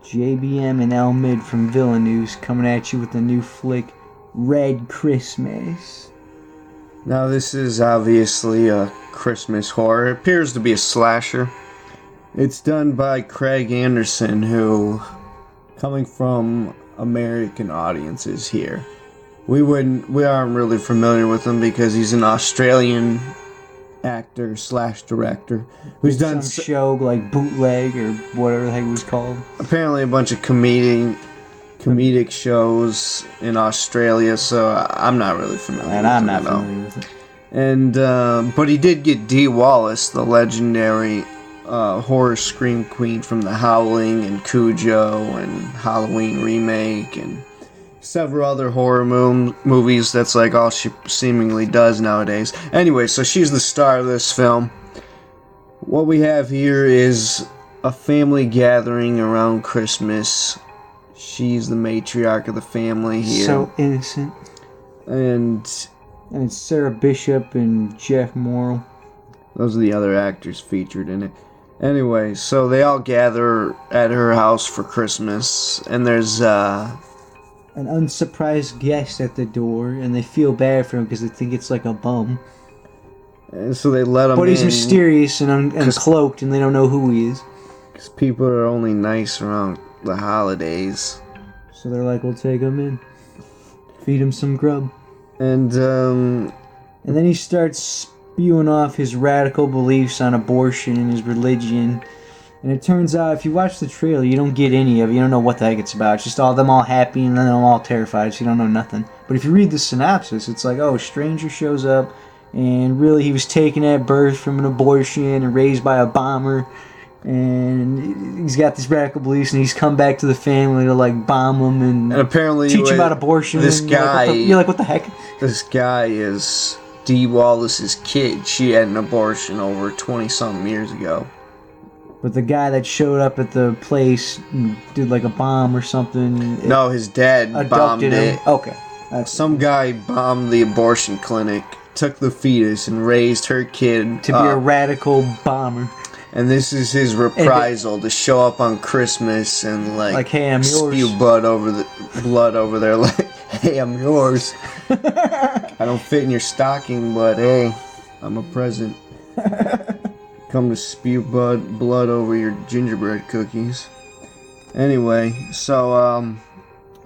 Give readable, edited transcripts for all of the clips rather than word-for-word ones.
JBM and L Mid from VillainNews coming at you with the new flick, Red Christmas. Now this is obviously a Christmas horror. It appears to be a slasher. It's done by Craig Anderson, who, coming from American audiences here, we aren't really familiar with him because he's an Australian actor / director who's done some show like Bootleg or whatever the heck it was called. Apparently a bunch of comedic shows in Australia, so I'm not really familiar and with I'm him, not familiar with it. And but he did get Dee Wallace, the legendary horror scream queen from The Howling and Cujo and Halloween remake and several other horror movies. That's like all she seemingly does nowadays. Anyway, so she's the star of this film. What we have here is a family gathering around Christmas. She's the matriarch of the family here. So innocent. And it's Sarah Bishop and Geoff Morrell. Those are the other actors featured in it. Anyway, so they all gather at her house for Christmas, and there's an unsurprised guest at the door, and they feel bad for him because they think it's like a bum. And so they let him in. But he's mysterious and cloaked, and they don't know who he is. Because people are only nice around the holidays. So they're like, we'll take him in. Feed him some grub. And then he starts spewing off his radical beliefs on abortion and his religion. And it turns out, if you watch the trailer, you don't get any of it. You don't know what the heck it's about. It's just all them all happy and then them all terrified, so you don't know nothing. But if you read the synopsis, it's like, oh, a stranger shows up, and really he was taken at birth from an abortion and raised by a bomber. And he's got these radical beliefs, and he's come back to the family to like bomb them and apparently teach him about abortion. This guy, you're like, what the heck? This guy is Dee Wallace's kid. She had an abortion over 20-something years ago. But the guy that showed up at the place did like a bomb or something. No, his dad bombed it. Okay. Some guy bombed the abortion clinic, took the fetus, and raised her kid to be a radical bomber. And this is his reprisal to show up on Christmas and like hey, I'm yours. Spew blood over there. Like, hey, I'm yours. I don't fit in your stocking, but hey, I'm a present. Come to spew blood over your gingerbread cookies. Anyway, so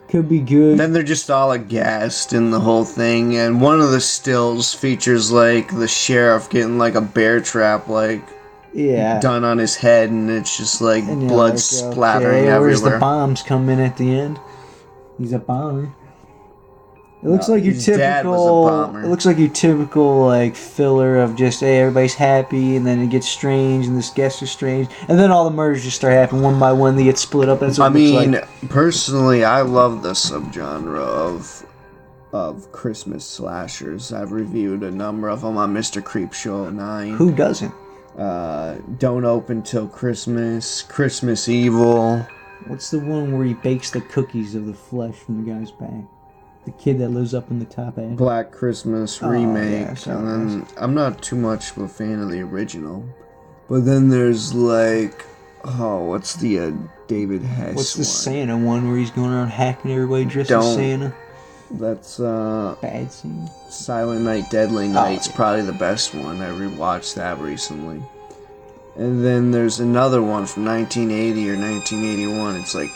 could be good. Then they're just all aghast in the whole thing, and one of the stills features like the sheriff getting like a bear trap done on his head, and it's just like blood splattering everywhere. Where's the bombs come in at the end? He's a bomber. It looks like your typical. Dad was a bomber. It looks like your typical like filler of just hey, everybody's happy, and then it gets strange, and this guest is strange, and then all the murders just start happening one by one. They get split up. That's what it looks like. Personally, I love the subgenre of Christmas slashers. I've reviewed a number of them on Mr. Creepshow 9. Who doesn't? Don't Open Till Christmas, Christmas Evil. What's the one where he bakes the cookies of the flesh from the guy's back? The kid that lives up in the top end. Black Christmas remake. Yeah, and then I'm not too much of a fan of the original. But then there's like, what's the David Hess What's the one? Santa one where he's going around hacking everybody dressed as Santa? That's Bad scene. Silent Night, Deadly Night's probably the best one. I rewatched that recently. And then there's another one from 1980 or 1981. It's like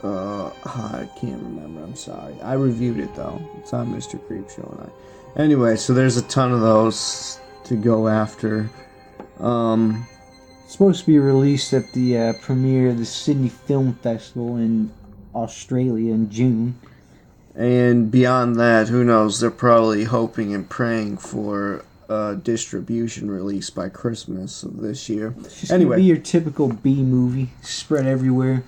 I can't remember. I'm sorry. I reviewed it though. It's on Mr. Creepshow and I. Anyway, so there's a ton of those to go after. It's supposed to be released at the premiere of the Sydney Film Festival in Australia in June. And beyond that, who knows? They're probably hoping and praying for a distribution release by Christmas of this year. It's just gonna be your typical B movie, spread everywhere.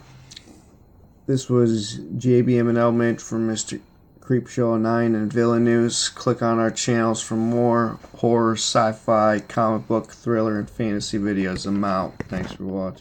This was JBM and Elmint from Mr. Creepshow 9 and VillainNews. Click on our channels for more horror, sci-fi, comic book, thriller, and fantasy videos. I'm out. Thanks for watching.